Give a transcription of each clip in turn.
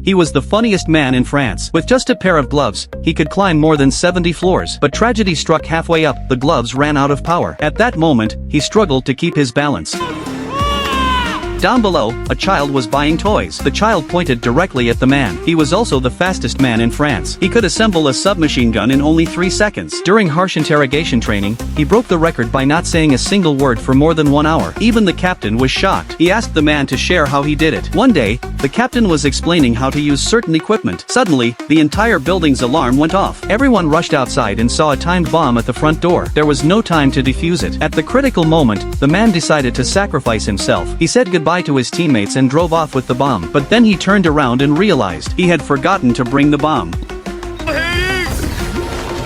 He was the funniest man in France. With just a pair of gloves, he could climb more than 70 floors. But tragedy struck halfway up, the gloves ran out of power. At that moment, he struggled to keep his balance. Down below, a child was buying toys. The child pointed directly at the man. He was also the fastest man in France. He could assemble a submachine gun in only 3 seconds. During harsh interrogation training, he broke the record by not saying a single word for more than 1 hour. Even the captain was shocked. He asked the man to share how he did it. One day, the captain was explaining how to use certain equipment. Suddenly, the entire building's alarm went off. Everyone rushed outside and saw a timed bomb at the front door. There was no time to defuse it. At the critical moment, the man decided to sacrifice himself. He said goodbye to his teammates and drove off with the bomb. But then he turned around and realized he had forgotten to bring the bomb.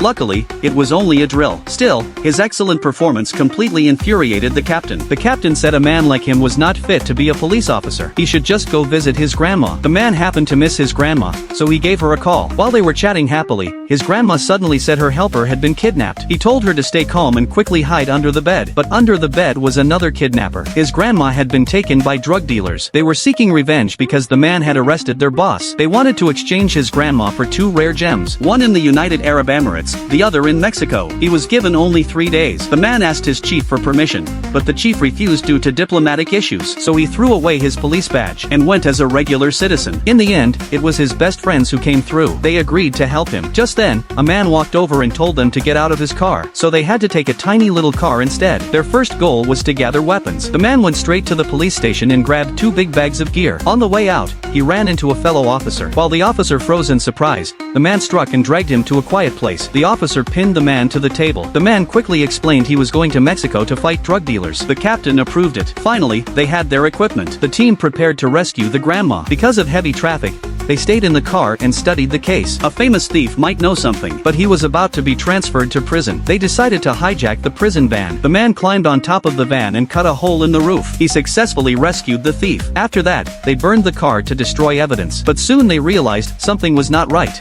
Luckily, it was only a drill. Still, his excellent performance completely infuriated the captain. The captain said a man like him was not fit to be a police officer. He should just go visit his grandma. The man happened to miss his grandma, so he gave her a call. While they were chatting happily, his grandma suddenly said her helper had been kidnapped. He told her to stay calm and quickly hide under the bed. But under the bed was another kidnapper. His grandma had been taken by drug dealers. They were seeking revenge because the man had arrested their boss. They wanted to exchange his grandma for 2 rare gems, one in the United Arab Emirates, the other in Mexico. He was given only 3 days. The man asked his chief for permission, but the chief refused due to diplomatic issues, so he threw away his police badge and went as a regular citizen. In the end, it was his best friends who came through. They agreed to help him. Just then, a man walked over and told them to get out of his car, so they had to take a tiny little car instead. Their first goal was to gather weapons. The man went straight to the police station and grabbed 2 big bags of gear. On the way out, he ran into a fellow officer. While the officer froze in surprise, the man struck and dragged him to a quiet place. The officer pinned the man to the table. The man quickly explained he was going to Mexico to fight drug dealers. The captain approved it. Finally, they had their equipment. The team prepared to rescue the grandma. Because of heavy traffic, they stayed in the car and studied the case. A famous thief might know something, but he was about to be transferred to prison. They decided to hijack the prison van. The man climbed on top of the van and cut a hole in the roof. He successfully rescued the thief. After that, they burned the car to destroy evidence. But soon they realized something was not right.